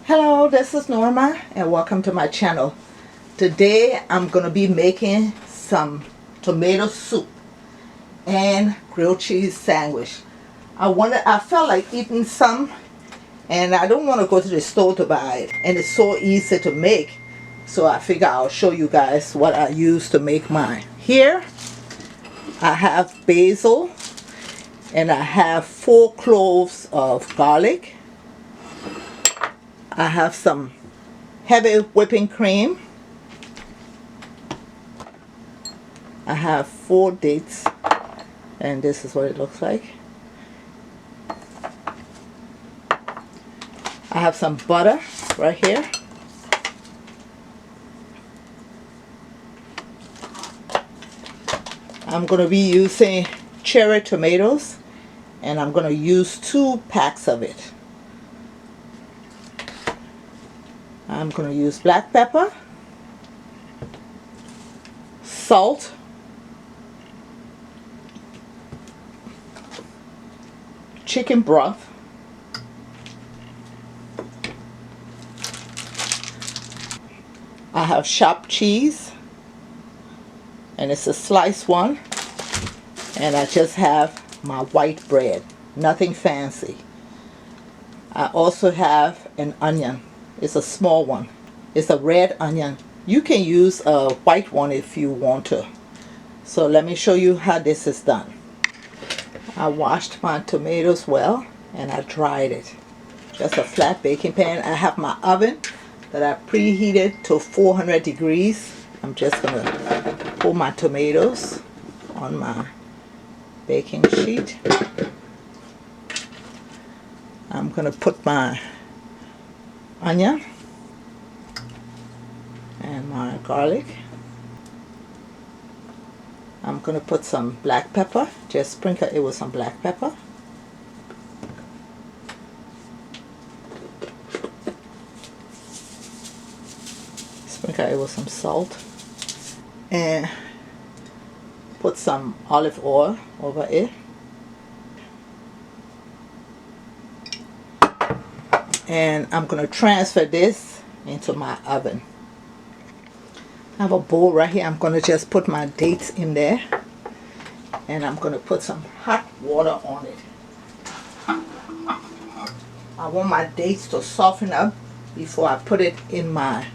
Hello, this is Norma and welcome to my channel. Today I'm going to be making some tomato soup and grilled cheese sandwich. I felt like eating some and I don't want to go to the store to buy it, and it's so easy to make, so I figure I'll show you guys what I use to make mine. Here I have basil and I have 4 cloves of garlic. I have some heavy whipping cream. I have 4 dates, and this is what it looks like. I have some butter right here. I'm going to be using cherry tomatoes, and I'm going to use 2 packs of it. I'm going to use black pepper, salt, chicken broth, I have chopped cheese, and it's a sliced one, and I just have my white bread, nothing fancy. I also have an onion. It's a small one. It's a red onion. You can use a white one if you want to. So let me show you how this is done. I washed my tomatoes well and I dried it. Just a flat baking pan. I have my oven that I preheated to 400 degrees. I'm just going to put my tomatoes on my baking sheet. I'm going to put my onion and my garlic. I'm going to put some black pepper, just sprinkle it with some black pepper. Sprinkle it with some salt and put some olive oil over it. And I'm going to transfer this into my oven. I have a bowl right here. I'm going to just put my dates in there, and I'm going to put some hot water on it. I want my dates to soften up before I put it in my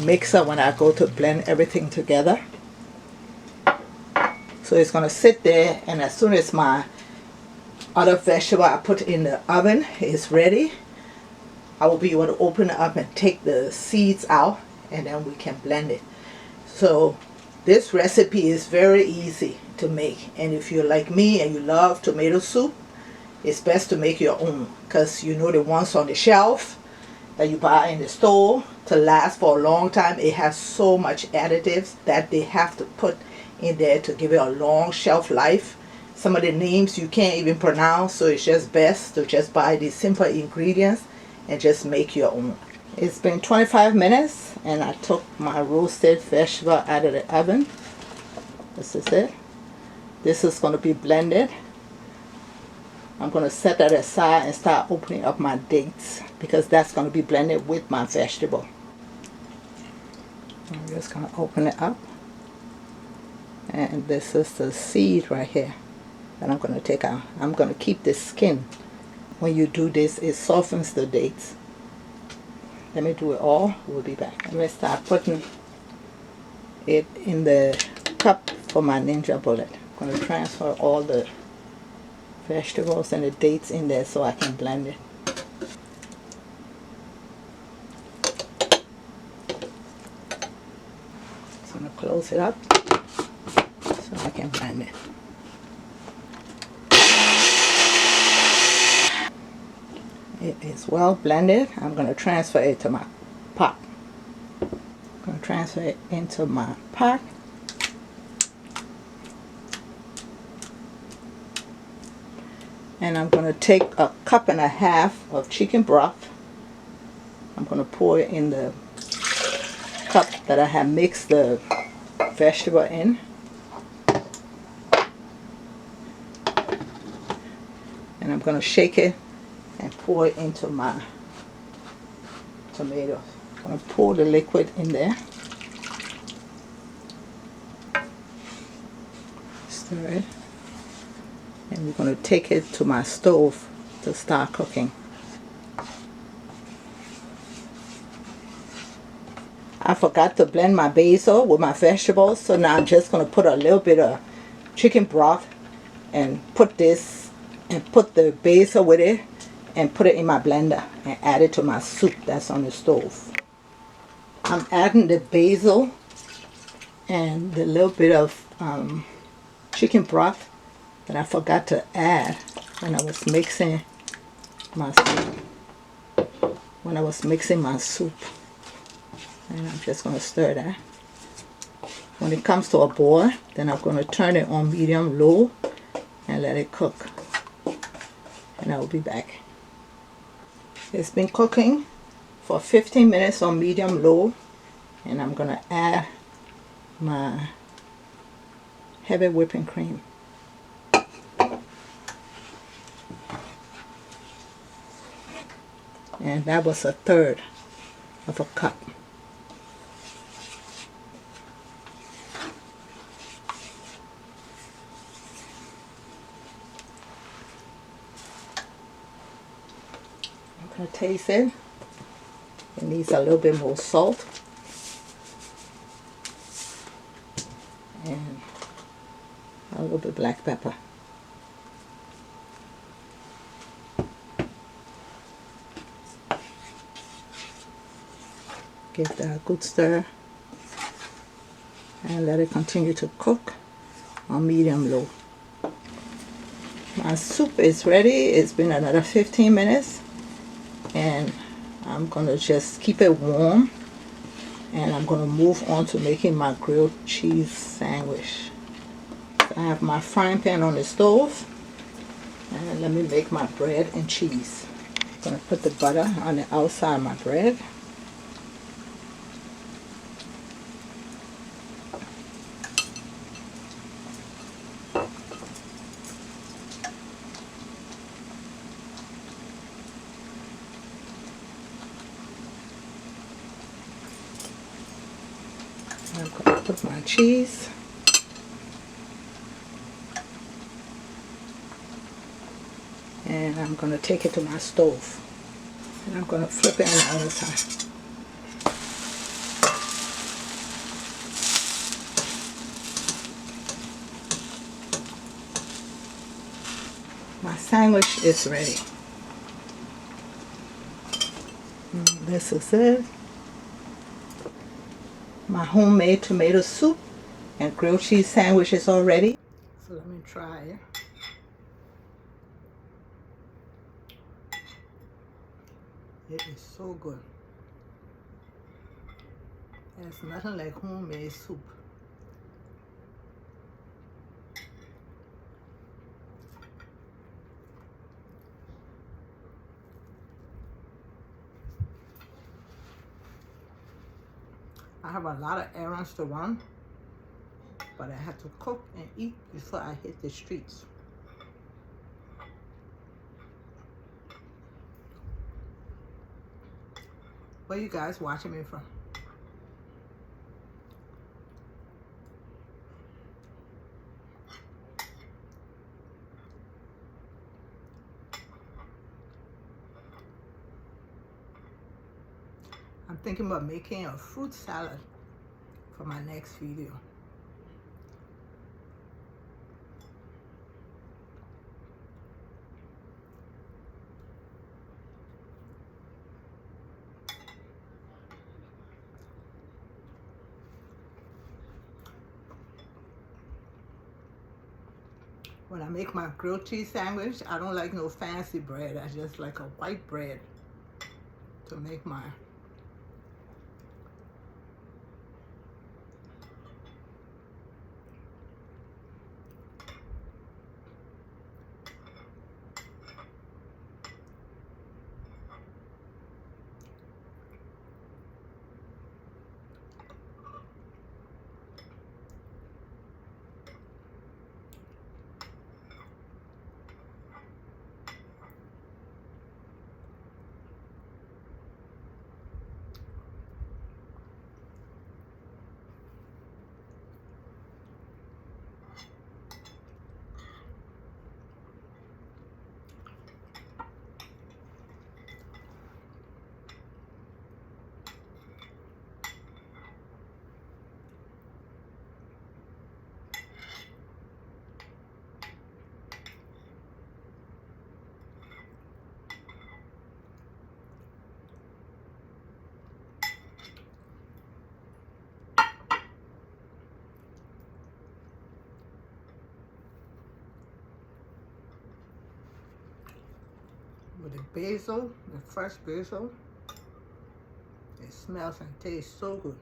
mixer when I go to blend everything together. So it's going to sit there, and as soon as my other vegetable I put in the oven is ready, I will be able to open it up and take the seeds out, and then we can blend it. So this recipe is very easy to make, and if you're like me and you love tomato soup, it's best to make your own, because you know the ones on the shelf that you buy in the store to last for a long time, it has so much additives that they have to put in there to give it a long shelf life. Some of the names you can't even pronounce, so it's just best to just buy these simple ingredients and just make your own. It's been 25 minutes and I took my roasted vegetable out of the oven. This is it. This is going to be blended. I'm going to set that aside and start opening up my dates, because that's going to be blended with my vegetable. I'm just going to open it up, and this is the seed right here that I'm going to take out. I'm going to keep the skin. When you do this, it softens the dates. Let me do it all. We'll be back. Let me start putting it in the cup for my Ninja Bullet. I'm going to transfer all the vegetables and the dates in there so I can blend it. So I'm going to close it up so I can blend it. It is well blended. I'm going to transfer it to my pot. I'm going to transfer it into my pot. And I'm going to take a cup and a half of chicken broth. I'm going to pour it in the cup that I have mixed the vegetable in. And I'm going to shake it and pour it into my tomatoes. I'm going to pour the liquid in there. Stir it. And we're going to take it to my stove to start cooking. I forgot to blend my basil with my vegetables, so now I'm just going to put a little bit of chicken broth and put the basil with it and put it in my blender and add it to my soup that's on the stove. I'm adding the basil and the little bit of chicken broth that I forgot to add when I was mixing my soup. And I'm just going to stir that. When it comes to a boil, then I'm going to turn it on medium low and let it cook. And I will be back. It's been cooking for 15 minutes on medium low, and I'm going to add my heavy whipping cream. And that was 1/3 of a cup. I'm going to taste it. It needs a little bit more salt. And a little bit black pepper. Give that a good stir. And let it continue to cook on medium low. My soup is ready. It's been another 15 minutes. And I'm going to just keep it warm. And I'm going to move on to making my grilled cheese sandwich. I have my frying pan on the stove. And let me make my bread and cheese. I'm going to put the butter on the outside of my bread. I'm going to put my cheese. And I'm going to take it to my stove. And I'm going to flip it on the other side. My sandwich is ready. This is it. My homemade tomato soup and grilled cheese sandwich is all ready. So let me try it. It is so good. There's nothing like homemade soup. I have a lot of errands to run, but I have to cook and eat before I hit the streets. Where you guys watching me from? I'm thinking about making a fruit salad for my next video. When I make my grilled cheese sandwich, I don't like no fancy bread. I just like a white bread to make mine. The basil, the fresh basil, it smells and tastes so good.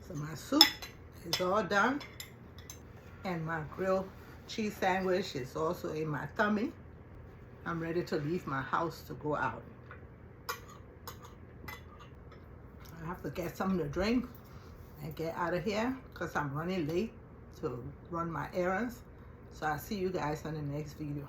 So my soup is all done, and my grilled cheese sandwich is also in my tummy. I'm ready to leave my house to go out. I have to get something to drink and get out of here because I'm running late to run my errands. So I'll see you guys on the next video.